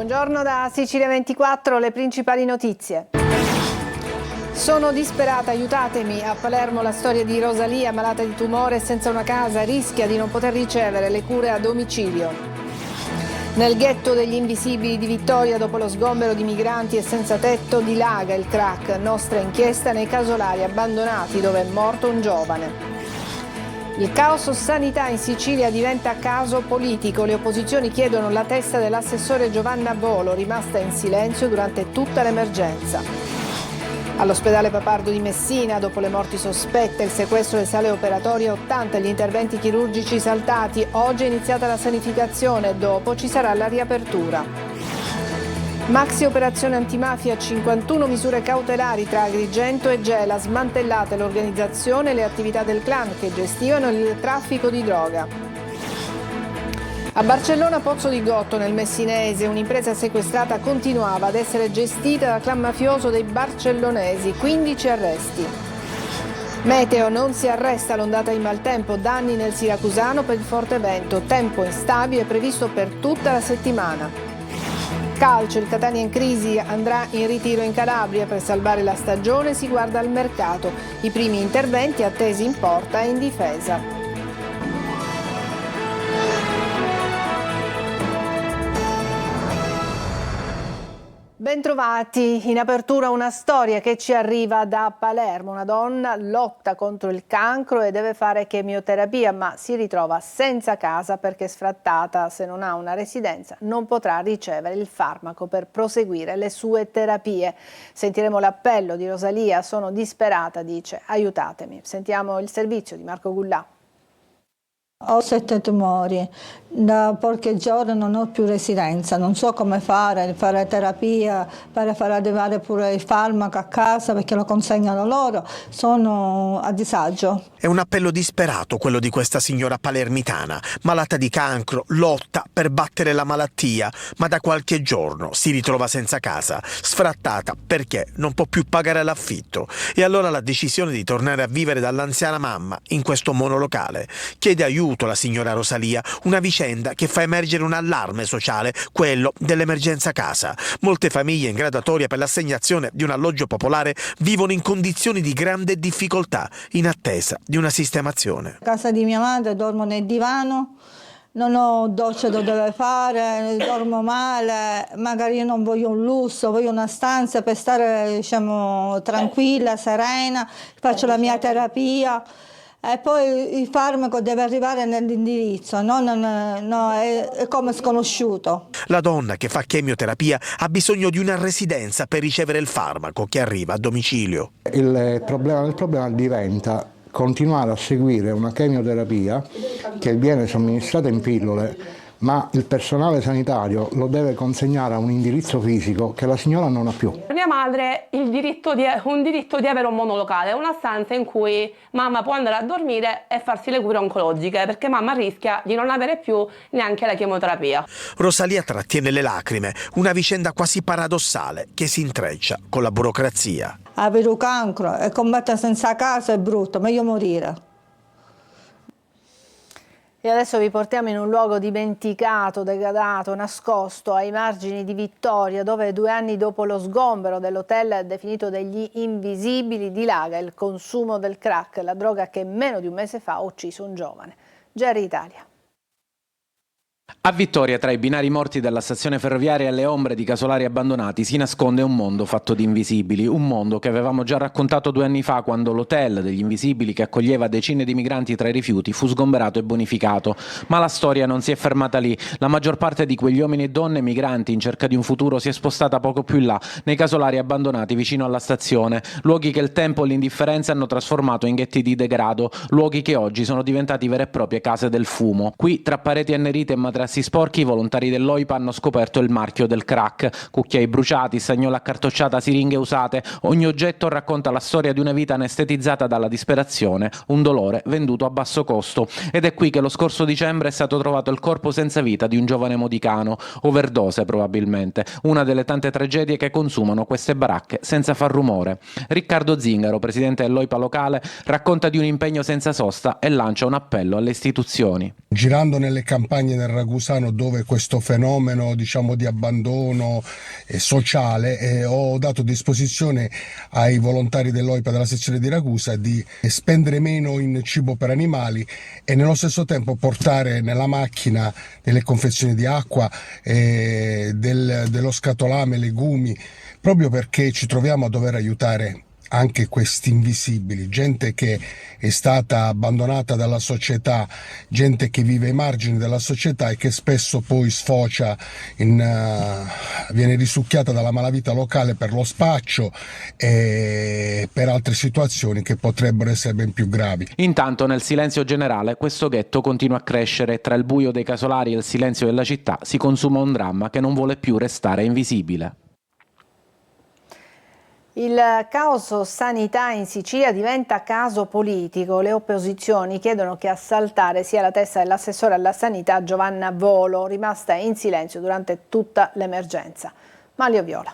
Buongiorno da Sicilia 24, le principali notizie. Sono disperata, aiutatemi. A Palermo la storia di Rosalia, malata di tumore e senza una casa, rischia di non poter ricevere le cure a domicilio. Nel ghetto degli Invisibili di Vittoria, dopo lo sgombero di migranti e senza tetto, dilaga il crack. Nostra inchiesta nei casolari abbandonati dove è morto un giovane. Il caos sanità in Sicilia diventa caso politico. Le opposizioni chiedono la testa dell'assessore Giovanna Volo, rimasta in silenzio durante tutta l'emergenza. All'ospedale Papardo di Messina, dopo le morti sospette, il sequestro delle sale operatorie, 80 gli interventi chirurgici saltati. Oggi è iniziata la sanificazione, dopo ci sarà la riapertura. Maxi operazione antimafia, 51 misure cautelari tra Agrigento e Gela, smantellate l'organizzazione e le attività del clan che gestivano il traffico di droga. A Barcellona Pozzo di Gotto, nel Messinese, un'impresa sequestrata continuava ad essere gestita dal clan mafioso dei barcellonesi, 15 arresti. Meteo, non si arresta l'ondata di maltempo, danni nel siracusano per il forte vento, tempo instabile previsto per tutta la settimana. Calcio, il Catania in crisi andrà in ritiro in Calabria. Per salvare la stagione si guarda al mercato. I primi interventi attesi in porta e in difesa. Bentrovati, in apertura una storia che ci arriva da Palermo. Una donna lotta contro il cancro e deve fare chemioterapia, ma si ritrova senza casa perché sfrattata. Se non ha una residenza non potrà ricevere il farmaco per proseguire le sue terapie. Sentiremo l'appello di Rosalia, sono disperata, dice, aiutatemi. Sentiamo il servizio di Marco Gullà. Ho 7 tumori, da qualche giorno non ho più residenza, non so come fare terapia, per far arrivare pure il farmaco a casa perché lo consegnano loro, sono a disagio. È un appello disperato quello di questa signora palermitana, malata di cancro, lotta per battere la malattia, ma da qualche giorno si ritrova senza casa, sfrattata perché non può più pagare l'affitto. E allora la decisione di tornare a vivere dall'anziana mamma in questo monolocale. Chiede aiuto la signora Rosalia, una vicenda che fa emergere un allarme sociale, quello dell'emergenza casa. Molte famiglie in graduatoria per l'assegnazione di un alloggio popolare vivono in condizioni di grande difficoltà, in attesa di una sistemazione. A casa di mia madre dormo nel divano, non ho doccia da dove fare, dormo male, magari io non voglio un lusso, voglio una stanza per stare, diciamo, tranquilla, serena, faccio la mia terapia. E poi il farmaco deve arrivare nell'indirizzo, è come sconosciuto. La donna che fa chemioterapia ha bisogno di una residenza per ricevere il farmaco che arriva a domicilio. Il problema diventa continuare a seguire una chemioterapia che viene somministrata in pillole, ma il personale sanitario lo deve consegnare a un indirizzo fisico che la signora non ha più. Mia madre ha un diritto di avere un monolocale, una stanza in cui mamma può andare a dormire e farsi le cure oncologiche, perché mamma rischia di non avere più neanche la chemioterapia. Rosalia trattiene le lacrime, una vicenda quasi paradossale che si intreccia con la burocrazia. Avere un cancro e combattere senza casa è brutto, meglio morire. E adesso vi portiamo in un luogo dimenticato, degradato, nascosto ai margini di Vittoria, dove 2 anni dopo lo sgombero dell'hotel definito degli Invisibili dilaga il consumo del crack, la droga che meno di un mese fa ha ucciso un giovane. Jerry Italia. A Vittoria, tra i binari morti della stazione ferroviaria e le ombre di casolari abbandonati, si nasconde un mondo fatto di invisibili, un mondo che avevamo già raccontato 2 anni fa quando l'hotel degli Invisibili, che accoglieva decine di migranti tra i rifiuti, fu sgomberato e bonificato. Ma la storia non si è fermata lì. La maggior parte di quegli uomini e donne migranti in cerca di un futuro si è spostata poco più in là, nei casolari abbandonati vicino alla stazione, luoghi che il tempo e l'indifferenza hanno trasformato in ghetti di degrado, luoghi che oggi sono diventati vere e proprie case del fumo. Qui, tra pareti annerite e materassi sporchi, i volontari dell'OIPA hanno scoperto il marchio del crack: cucchiai bruciati, stagnola accartocciata, siringhe usate. Ogni oggetto racconta la storia di una vita anestetizzata dalla disperazione, un dolore venduto a basso costo. Ed è qui che lo scorso dicembre è stato trovato il corpo senza vita di un giovane modicano, overdose probabilmente, una delle tante tragedie che consumano queste baracche senza far rumore. Riccardo Zingaro, presidente dell'OIPA locale, racconta di un impegno senza sosta e lancia un appello alle istituzioni. Girando nelle campagne del ragusano, dove questo fenomeno, diciamo, di abbandono sociale, ho dato a disposizione ai volontari dell'OIPA della sezione di Ragusa di spendere meno in cibo per animali e nello stesso tempo portare nella macchina delle confezioni di acqua, dello scatolame, legumi, proprio perché ci troviamo a dover aiutare anche questi invisibili, gente che è stata abbandonata dalla società, gente che vive ai margini della società e che spesso poi sfocia viene risucchiata dalla malavita locale per lo spaccio e per altre situazioni che potrebbero essere ben più gravi. Intanto nel silenzio generale questo ghetto continua a crescere, tra il buio dei casolari e il silenzio della città si consuma un dramma che non vuole più restare invisibile. Il caos sanità in Sicilia diventa caso politico. Le opposizioni chiedono che a saltare sia la testa dell'assessore alla sanità Giovanna Volo, rimasta in silenzio durante tutta l'emergenza. Manlio Viola.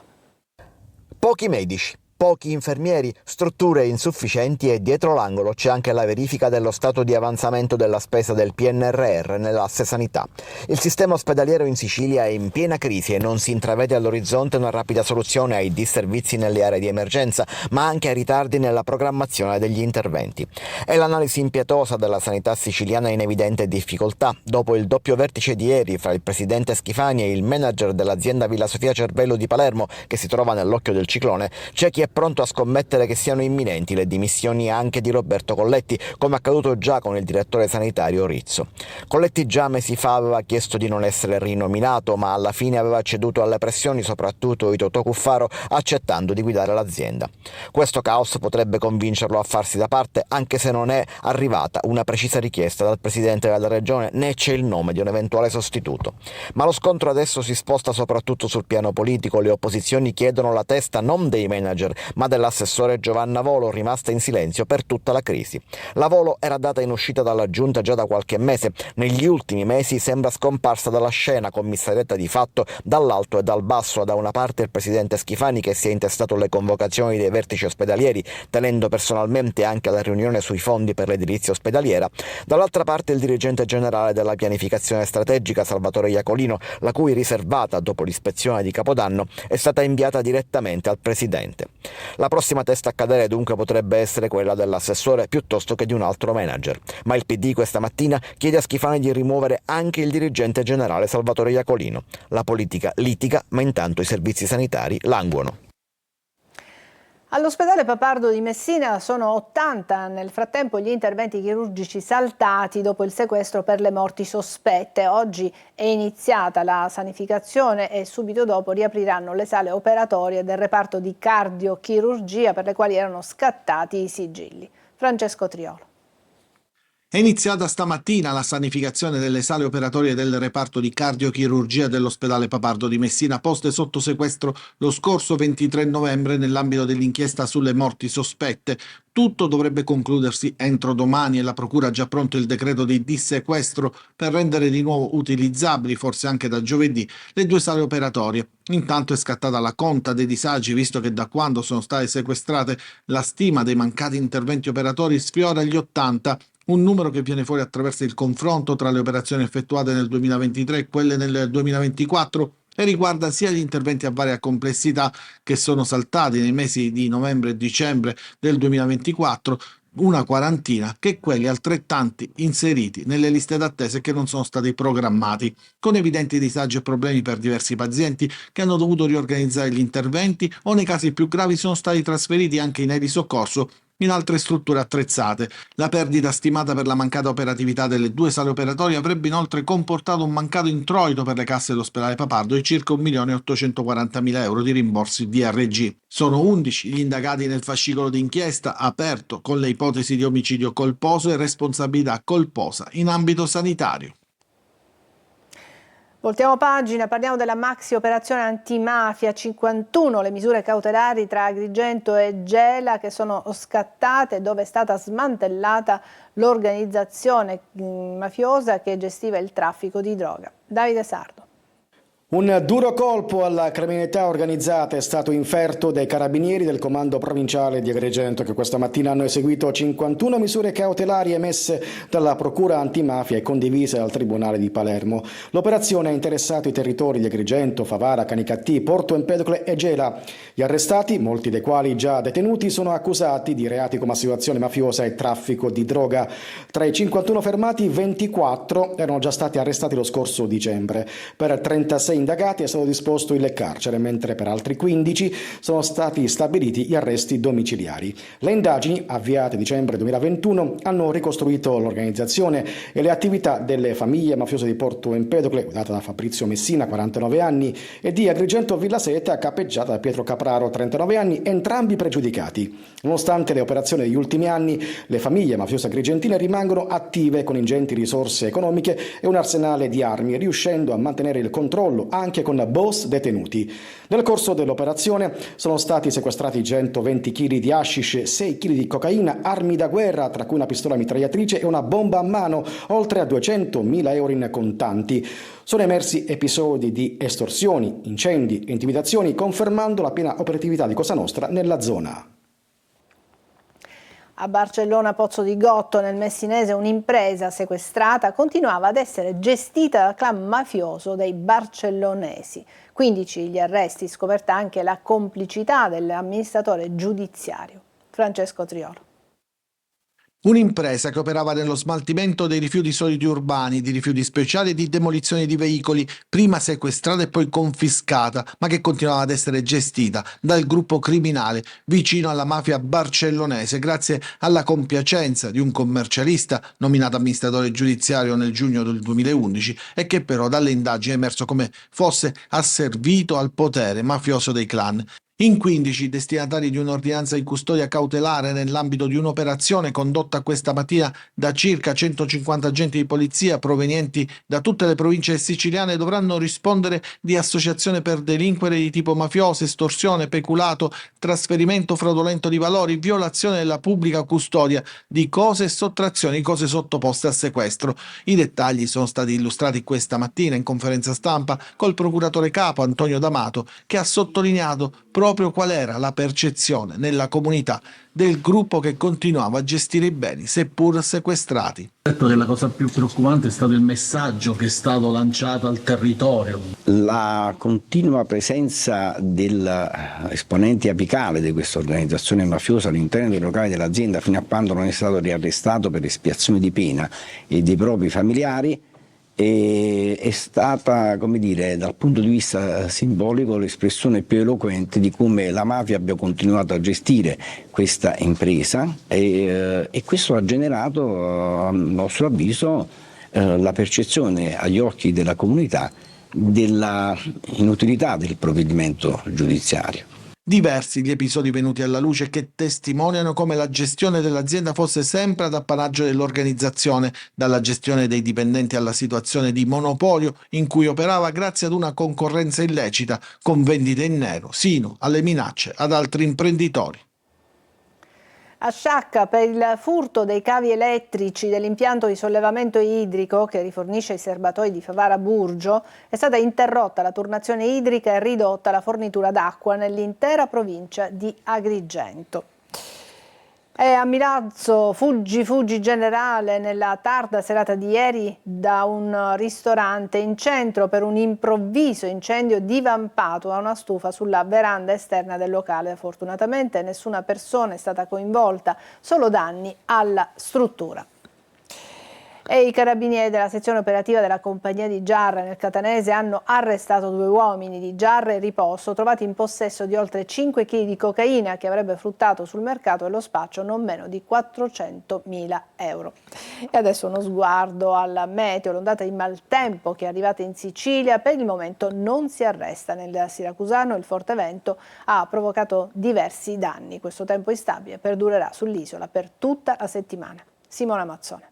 Pochi medici, pochi infermieri, strutture insufficienti e dietro l'angolo c'è anche la verifica dello stato di avanzamento della spesa del PNRR nell'asse sanità. Il sistema ospedaliero in Sicilia è in piena crisi e non si intravede all'orizzonte una rapida soluzione ai disservizi nelle aree di emergenza, ma anche ai ritardi nella programmazione degli interventi. È l'analisi impietosa della sanità siciliana in evidente difficoltà. Dopo il doppio vertice di ieri fra il presidente Schifani e il manager dell'azienda Villa Sofia Cervello di Palermo, che si trova nell'occhio del ciclone, c'è chi è pronto a scommettere che siano imminenti le dimissioni anche di Roberto Colletti, come accaduto già con il direttore sanitario Rizzo. Colletti già mesi fa aveva chiesto di non essere rinominato, ma alla fine aveva ceduto alle pressioni, soprattutto di Totò Cuffaro, accettando di guidare l'azienda. Questo caos potrebbe convincerlo a farsi da parte, anche se non è arrivata una precisa richiesta dal presidente della regione, né c'è il nome di un eventuale sostituto. Ma lo scontro adesso si sposta soprattutto sul piano politico. Le opposizioni chiedono la testa non dei manager, ma dell'assessore Giovanna Volo, rimasta in silenzio per tutta la crisi. La Volo era data in uscita dalla giunta già da qualche mese. Negli ultimi mesi sembra scomparsa dalla scena, commissariata di fatto dall'alto e dal basso. Da una parte il presidente Schifani, che si è intestato le convocazioni dei vertici ospedalieri, tenendo personalmente anche la riunione sui fondi per l'edilizia ospedaliera. Dall'altra parte il dirigente generale della pianificazione strategica Salvatore Iacolino, la cui riservata dopo l'ispezione di Capodanno è stata inviata direttamente al presidente. La prossima testa a cadere dunque potrebbe essere quella dell'assessore piuttosto che di un altro manager. Ma il PD questa mattina chiede a Schifani di rimuovere anche il dirigente generale Salvatore Iacolino. La politica litiga, ma intanto i servizi sanitari languono. All'ospedale Papardo di Messina sono 80 nel frattempo gli interventi chirurgici saltati dopo il sequestro per le morti sospette. Oggi è iniziata la sanificazione e subito dopo riapriranno le sale operatorie del reparto di cardiochirurgia per le quali erano scattati i sigilli. Francesco Triolo. È iniziata stamattina la sanificazione delle sale operatorie del reparto di cardiochirurgia dell'ospedale Papardo di Messina, poste sotto sequestro lo scorso 23 novembre nell'ambito dell'inchiesta sulle morti sospette. Tutto dovrebbe concludersi entro domani e la procura ha già pronto il decreto di dissequestro per rendere di nuovo utilizzabili, forse anche da giovedì, le due sale operatorie. Intanto è scattata la conta dei disagi, visto che da quando sono state sequestrate la stima dei mancati interventi operatori sfiora gli 80, un numero che viene fuori attraverso il confronto tra le operazioni effettuate nel 2023 e quelle nel 2024 e riguarda sia gli interventi a varia complessità che sono saltati nei mesi di novembre e dicembre del 2024, una quarantina, che quelli altrettanti inseriti nelle liste d'attesa che non sono stati programmati, con evidenti disagi e problemi per diversi pazienti che hanno dovuto riorganizzare gli interventi o nei casi più gravi sono stati trasferiti anche in aerei soccorso in altre strutture attrezzate. La perdita stimata per la mancata operatività delle due sale operatorie avrebbe inoltre comportato un mancato introito per le casse dell'ospedale Papardo di circa 1.840.000 euro di rimborsi DRG. Sono 11 gli indagati nel fascicolo d'inchiesta aperto con le ipotesi di omicidio colposo e responsabilità colposa in ambito sanitario. Voltiamo pagina, parliamo della maxi operazione antimafia, 51 le misure cautelari tra Agrigento e Gela che sono scattate, dove è stata smantellata l'organizzazione mafiosa che gestiva il traffico di droga. Davide Sardo. Un duro colpo alla criminalità organizzata è stato inferto dai carabinieri del comando provinciale di Agrigento, che questa mattina hanno eseguito 51 misure cautelari emesse dalla procura antimafia e condivise dal tribunale di Palermo. L'operazione ha interessato i territori di Agrigento, Favara, Canicattì, Porto Empedocle e Gela. Gli arrestati, molti dei quali già detenuti, sono accusati di reati come associazione mafiosa e traffico di droga. Tra i 51 fermati, 24 erano già stati arrestati lo scorso dicembre. Per 36 indagati è stato disposto il carcere, mentre per altri 15 sono stati stabiliti gli arresti domiciliari. Le indagini, avviate a dicembre 2021, hanno ricostruito l'organizzazione e le attività delle famiglie mafiose di Porto Empedocle, guidata da Fabrizio Messina, 49 anni, e di Agrigento Villa Seta, capeggiata da Pietro Capraro, 39 anni, entrambi pregiudicati. Nonostante le operazioni degli ultimi anni, le famiglie mafiose agrigentine rimangono attive con ingenti risorse economiche e un arsenale di armi, riuscendo a mantenere il controllo anche con boss detenuti. Nel corso dell'operazione sono stati sequestrati 120 kg di hashish, 6 kg di cocaina, armi da guerra, tra cui una pistola mitragliatrice e una bomba a mano, oltre a 200.000 euro in contanti. Sono emersi episodi di estorsioni, incendi e intimidazioni, confermando la piena operatività di Cosa Nostra nella zona. A Barcellona Pozzo di Gotto, nel Messinese, un'impresa sequestrata continuava ad essere gestita dal clan mafioso dei barcellonesi. 15 gli arresti, scoperta anche la complicità dell'amministratore giudiziario. Francesco Triolo. Un'impresa che operava nello smaltimento dei rifiuti solidi urbani, di rifiuti speciali e di demolizione di veicoli, prima sequestrata e poi confiscata, ma che continuava ad essere gestita dal gruppo criminale vicino alla mafia barcellonese, grazie alla compiacenza di un commercialista nominato amministratore giudiziario nel giugno del 2011 e che però dalle indagini è emerso come fosse asservito al potere mafioso dei clan. In 15 destinatari di un'ordinanza di custodia cautelare nell'ambito di un'operazione condotta questa mattina da circa 150 agenti di polizia provenienti da tutte le province siciliane dovranno rispondere di associazione per delinquere di tipo mafioso, estorsione, peculato, trasferimento fraudolento di valori, violazione della pubblica custodia di cose e sottrazione di cose sottoposte a sequestro. I dettagli sono stati illustrati questa mattina in conferenza stampa col procuratore capo Antonio D'Amato, che ha sottolineato proprio qual era la percezione nella comunità del gruppo che continuava a gestire i beni, seppur sequestrati. Detto che la cosa più preoccupante è stato il messaggio che è stato lanciato al territorio. La continua presenza degli esponenti apicali di questa organizzazione mafiosa all'interno dei locali dell'azienda fino a quando non è stato riarrestato per espiazione di pena e dei propri familiari è stata, come dire, dal punto di vista simbolico l'espressione più eloquente di come la mafia abbia continuato a gestire questa impresa e questo ha generato, a nostro avviso, la percezione agli occhi della comunità della inutilità del provvedimento giudiziario. Diversi gli episodi venuti alla luce che testimoniano come la gestione dell'azienda fosse sempre ad appanaggio dell'organizzazione, dalla gestione dei dipendenti alla situazione di monopolio in cui operava grazie ad una concorrenza illecita con vendite in nero, sino alle minacce ad altri imprenditori. A Sciacca, per il furto dei cavi elettrici dell'impianto di sollevamento idrico che rifornisce i serbatoi di Favara Burgio, è stata interrotta la turnazione idrica e ridotta la fornitura d'acqua nell'intera provincia di Agrigento. E a Milazzo, fuggi generale nella tarda serata di ieri da un ristorante in centro per un improvviso incendio divampato a una stufa sulla veranda esterna del locale. Fortunatamente nessuna persona è stata coinvolta, solo danni alla struttura. E i carabinieri della sezione operativa della compagnia di Giarre nel Catanese hanno arrestato 2 uomini di Giarre e Riposto trovati in possesso di oltre 5 kg di cocaina che avrebbe fruttato sul mercato e lo spaccio non meno di 400.000 euro. E adesso uno sguardo al meteo, l'ondata di maltempo che è arrivata in Sicilia per il momento non si arresta. Nel siracusano il forte vento ha provocato diversi danni. Questo tempo instabile perdurerà sull'isola per tutta la settimana. Simona Mazzone.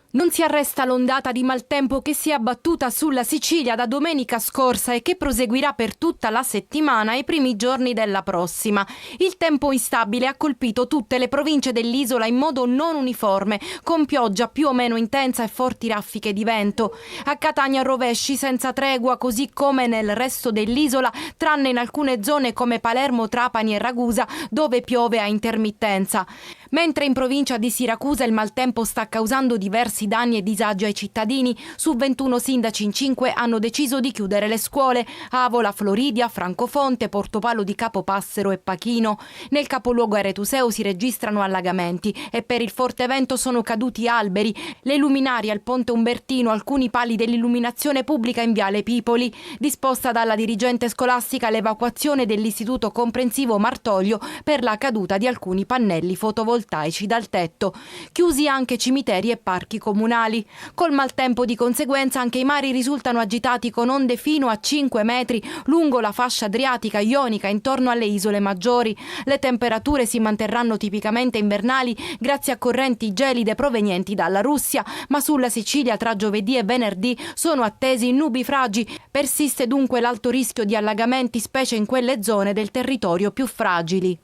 Non si arresta l'ondata di maltempo che si è abbattuta sulla Sicilia da domenica scorsa e che proseguirà per tutta la settimana e i primi giorni della prossima. Il tempo instabile ha colpito tutte le province dell'isola in modo non uniforme, con pioggia più o meno intensa e forti raffiche di vento. A Catania rovesci senza tregua, così come nel resto dell'isola, tranne in alcune zone come Palermo, Trapani e Ragusa, dove piove a intermittenza. Mentre in provincia di Siracusa il maltempo sta causando diversi danni e disagi ai cittadini, su 21 sindaci in 5 hanno deciso di chiudere le scuole: Avola, Floridia, Francofonte, Portopalo di Capopassero e Pachino. Nel capoluogo aretuseo si registrano allagamenti e per il forte vento sono caduti alberi, le luminarie al ponte Umbertino, alcuni pali dell'illuminazione pubblica in viale Pipoli. Disposta dalla dirigente scolastica l'evacuazione dell'istituto comprensivo Martoglio per la caduta di alcuni pannelli fotovoltaici dal tetto. Chiusi anche cimiteri e parchi comunali. Col maltempo di conseguenza anche i mari risultano agitati con onde fino a 5 metri lungo la fascia adriatica ionica intorno alle isole maggiori. Le temperature si manterranno tipicamente invernali grazie a correnti gelide provenienti dalla Russia, ma sulla Sicilia tra giovedì e venerdì sono attesi nubifragi. Persiste dunque l'alto rischio di allagamenti, specie in quelle zone del territorio più fragili.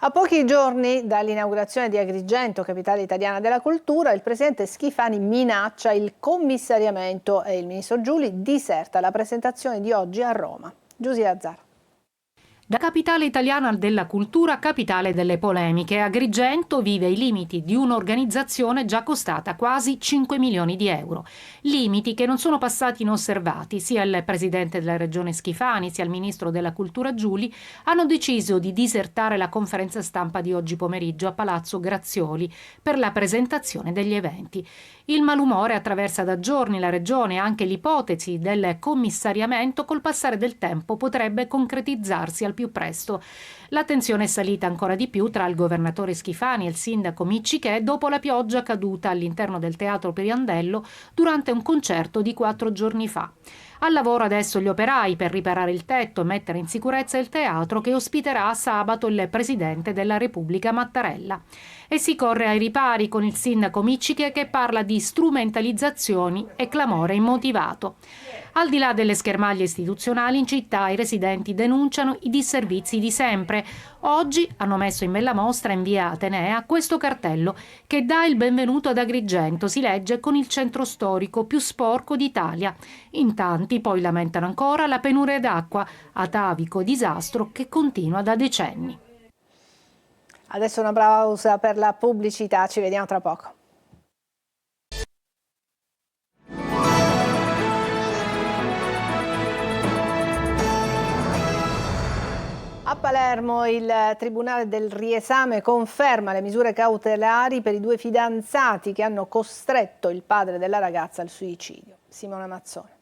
A pochi giorni dall'inaugurazione di Agrigento, capitale italiana della cultura, il presidente Schifani minaccia il commissariamento e il ministro Giuli diserta la presentazione di oggi a Roma. Giusy Lazzaro. Da capitale italiana della cultura, capitale delle polemiche, Agrigento vive i limiti di un'organizzazione già costata quasi 5 milioni di euro. Limiti che non sono passati inosservati. Sia il presidente della regione Schifani sia il ministro della cultura Giuli hanno deciso di disertare la conferenza stampa di oggi pomeriggio a Palazzo Grazioli per la presentazione degli eventi. Il malumore attraversa da giorni la regione e anche l'ipotesi del commissariamento col passare del tempo potrebbe concretizzarsi al più presto. La tensione è salita ancora di più tra il governatore Schifani e il sindaco Miccichè dopo la pioggia caduta all'interno del Teatro Pirandello durante un concerto di 4 giorni fa. Al lavoro adesso gli operai per riparare il tetto e mettere in sicurezza il teatro che ospiterà sabato il presidente della Repubblica Mattarella. E si corre ai ripari con il sindaco Miccichè che parla di strumentalizzazioni e clamore immotivato. Al di là delle schermaglie istituzionali, in città i residenti denunciano i disservizi di sempre. Oggi hanno messo in bella mostra in via Atenea questo cartello che dà il benvenuto ad Agrigento, si legge, con il centro storico più sporco d'Italia. In tanti poi lamentano ancora la penuria d'acqua, atavico disastro che continua da decenni. Adesso una pausa per la pubblicità, ci vediamo tra poco. A Palermo il Tribunale del Riesame conferma le misure cautelari per i 2 fidanzati che hanno costretto il padre della ragazza al suicidio. Simona Mazzone.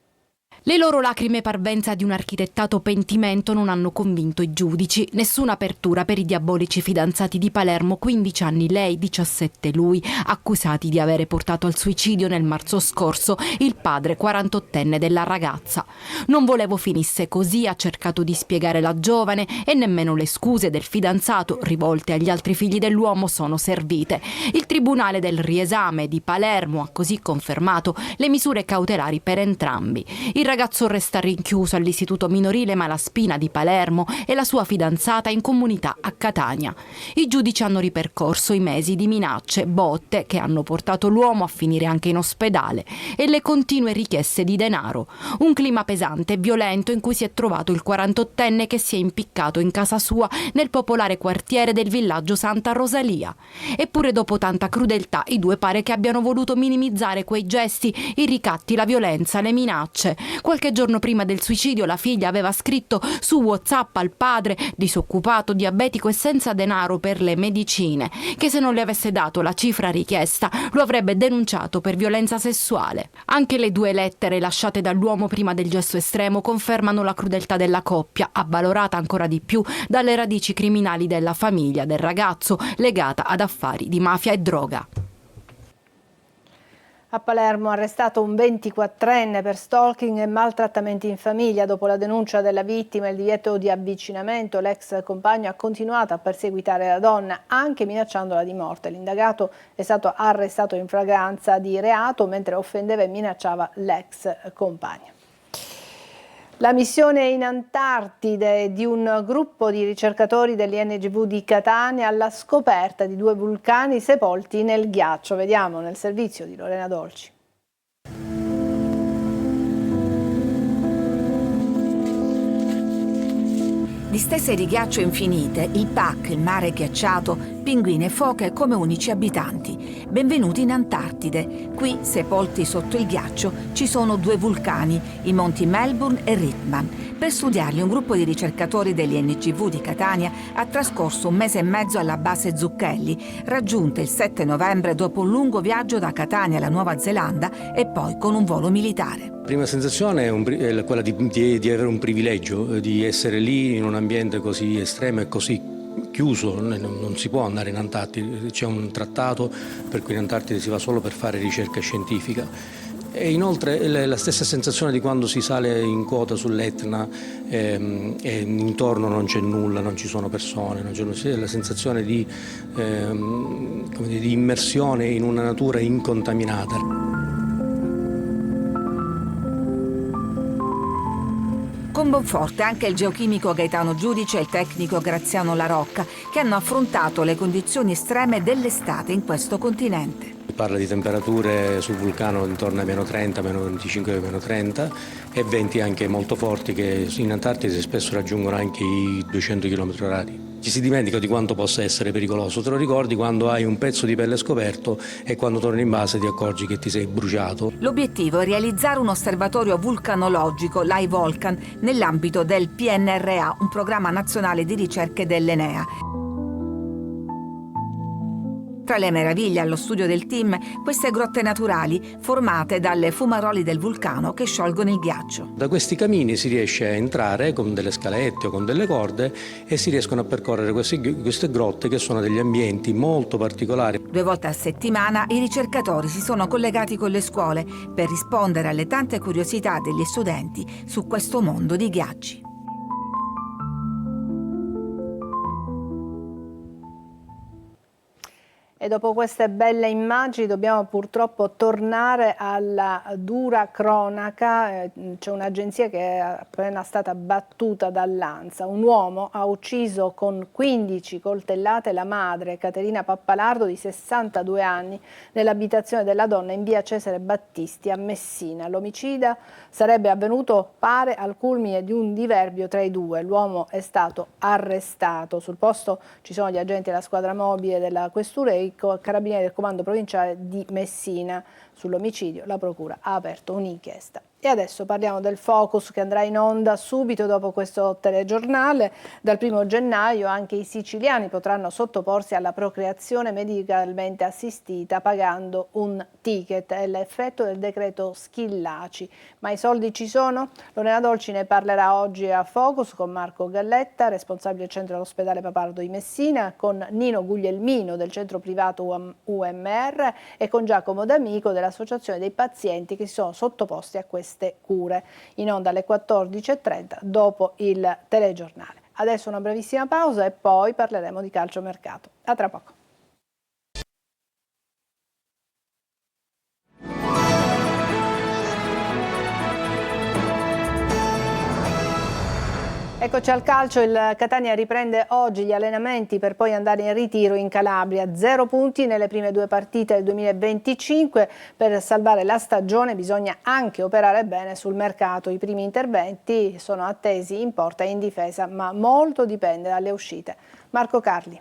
Le loro lacrime parvenza di un architettato pentimento non hanno convinto i giudici. Nessuna apertura per i diabolici fidanzati di Palermo, 15 anni lei, 17 lui, accusati di avere portato al suicidio nel marzo scorso il padre 48enne della ragazza. Non volevo finisse così, ha cercato di spiegare la giovane, e nemmeno le scuse del fidanzato rivolte agli altri figli dell'uomo sono servite. Il Tribunale del Riesame di Palermo ha così confermato le misure cautelari per entrambi. Il ragazzo resta rinchiuso all'istituto minorile Malaspina di Palermo e la sua fidanzata in comunità a Catania. I giudici hanno ripercorso i mesi di minacce, botte che hanno portato l'uomo a finire anche in ospedale e le continue richieste di denaro. Un clima pesante e violento in cui si è trovato il 48enne che si è impiccato in casa sua nel popolare quartiere del villaggio Santa Rosalia. Eppure dopo tanta crudeltà i due pare che abbiano voluto minimizzare quei gesti, i ricatti, la violenza, le minacce. Qualche giorno prima del suicidio la figlia aveva scritto su WhatsApp al padre, disoccupato, diabetico e senza denaro per le medicine, che se non le avesse dato la cifra richiesta lo avrebbe denunciato per violenza sessuale. Anche le 2 lettere lasciate dall'uomo prima del gesto estremo confermano la crudeltà della coppia, avvalorata ancora di più dalle radici criminali della famiglia del ragazzo legata ad affari di mafia e droga. A Palermo arrestato un 24enne per stalking e maltrattamenti in famiglia. Dopo la denuncia della vittima e il divieto di avvicinamento, l'ex compagno ha continuato a perseguitare la donna, anche minacciandola di morte. L'indagato è stato arrestato in flagranza di reato mentre offendeva e minacciava l'ex compagno. La missione in Antartide di un gruppo di ricercatori dell'INGV di Catania alla scoperta di 2 vulcani sepolti nel ghiaccio. Vediamo nel servizio di Lorena Dolci. Distese di ghiaccio infinite, il PAC, il mare ghiacciato, pinguine e foche come unici abitanti. Benvenuti in Antartide. Qui, sepolti sotto il ghiaccio, ci sono 2 vulcani, i monti Melbourne e Rittman. Per studiarli un gruppo di ricercatori dell'INGV di Catania ha trascorso 1 mese e mezzo alla base Zucchelli, raggiunta il 7 novembre dopo un lungo viaggio da Catania alla Nuova Zelanda e poi con un volo militare. La prima sensazione è quella di avere un privilegio, di essere lì in un ambiente così estremo e così chiuso. Non si può andare in Antartide, c'è un trattato per cui in Antartide si va solo per fare ricerca scientifica. E inoltre è la stessa sensazione di quando si sale in quota sull'Etna e intorno non c'è nulla, non ci sono persone, c'è la sensazione di immersione in una natura incontaminata. Con Bonforte anche il geochimico Gaetano Giudice e il tecnico Graziano La Rocca, che hanno affrontato le condizioni estreme dell'estate in questo continente. Parla di temperature sul vulcano intorno ai -30, -25, -30 e venti anche molto forti che in Antartide spesso raggiungono anche i 200 km/h. Ci si dimentica di quanto possa essere pericoloso, te lo ricordi quando hai un pezzo di pelle scoperto e quando torni in base ti accorgi che ti sei bruciato. L'obiettivo è realizzare un osservatorio vulcanologico, l'I-Volcan, nell'ambito del PNRA, un programma nazionale di ricerche dell'Enea. Tra le meraviglie allo studio del team, queste grotte naturali formate dalle fumaroli del vulcano che sciolgono il ghiaccio. Da questi camini si riesce a entrare con delle scalette o con delle corde e si riescono a percorrere queste grotte che sono degli ambienti molto particolari. 2 volte a settimana i ricercatori si sono collegati con le scuole per rispondere alle tante curiosità degli studenti su questo mondo di ghiacci. E dopo queste belle immagini dobbiamo purtroppo tornare alla dura cronaca. C'è un'agenzia che è appena stata battuta dall'ANSA. Un uomo ha ucciso con 15 coltellate la madre, Caterina Pappalardo, di 62 anni, nell'abitazione della donna in via Cesare Battisti a Messina. L'omicida sarebbe avvenuto, pare, al culmine di un diverbio tra i due. L'uomo è stato arrestato. Sul posto ci sono gli agenti della squadra mobile della questura e i carabinieri del comando provinciale di Messina. Sull'omicidio la procura ha aperto un'inchiesta. E adesso parliamo del Focus che andrà in onda subito dopo questo telegiornale. Dal 1 gennaio anche i siciliani potranno sottoporsi alla procreazione medicalmente assistita pagando un ticket. È l'effetto del decreto Schillaci. Ma i soldi ci sono? Lorena Dolci ne parlerà oggi a Focus con Marco Galletta, responsabile del centro dell'ospedale Papardo di Messina, con Nino Guglielmino del centro privato UMR e con Giacomo D'Amico dell'associazione dei pazienti che si sono sottoposti a queste cure. In onda alle 14:30 dopo il telegiornale. Adesso una brevissima pausa e poi parleremo di calciomercato. A tra poco. Eccoci al calcio, il Catania riprende oggi gli allenamenti per poi andare in ritiro in Calabria. 0 punti nelle prime 2 partite del 2025. Per salvare la stagione bisogna anche operare bene sul mercato. I primi interventi sono attesi in porta e in difesa, ma molto dipende dalle uscite. Marco Carli.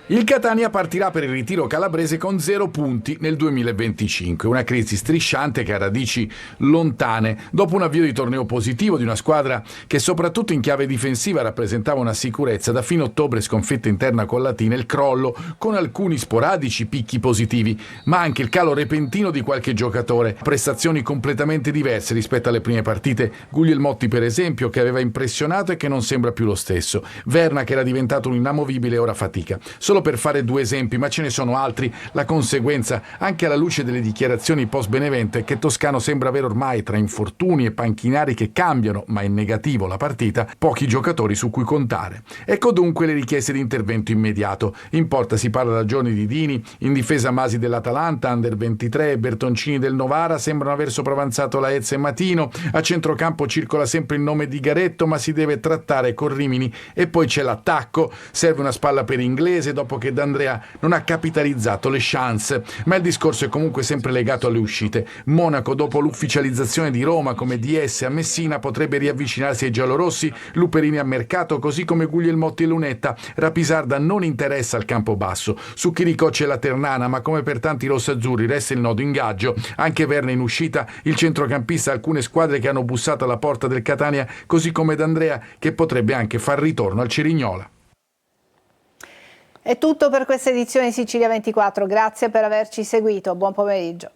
Il Catania partirà per il ritiro calabrese con 0 punti nel 2025, una crisi strisciante che ha radici lontane. Dopo un avvio di torneo positivo di una squadra che soprattutto in chiave difensiva rappresentava una sicurezza, da fine ottobre sconfitta interna con Latina, il crollo con alcuni sporadici picchi positivi, ma anche il calo repentino di qualche giocatore. Prestazioni completamente diverse rispetto alle prime partite. Guglielmotti per esempio, che aveva impressionato e che non sembra più lo stesso. Verna, che era diventato un inamovibile, ora fatica. Solo Solo per fare 2 esempi, ma ce ne sono altri, la conseguenza, anche alla luce delle dichiarazioni post-Benevento, è che Toscano sembra avere ormai, tra infortuni e panchinari che cambiano, ma in negativo la partita, pochi giocatori su cui contare. Ecco dunque le richieste di intervento immediato. In porta si parla da giorni di Dini, in difesa Masi dell'Atalanta, Under 23 e Bertoncini del Novara sembrano aver sopravanzato la Ezza e Matino, a centrocampo circola sempre il nome di Garetto, ma si deve trattare con Rimini, e poi c'è l'attacco, serve una spalla per Inglese dopo che D'Andrea non ha capitalizzato le chance, ma il discorso è comunque sempre legato alle uscite. Monaco, dopo l'ufficializzazione di Roma come DS a Messina, potrebbe riavvicinarsi ai giallorossi, Luperini a mercato, così come Guglielmotti e Lunetta. Rapisarda non interessa al Campobasso, su Chirico c'è la Ternana, ma come per tanti rossazzurri resta il nodo ingaggio. Anche Verne in uscita, il centrocampista, alcune squadre che hanno bussato alla porta del Catania, così come D'Andrea che potrebbe anche far ritorno al Cerignola. È tutto per questa edizione di Sicilia 24, grazie per averci seguito, buon pomeriggio.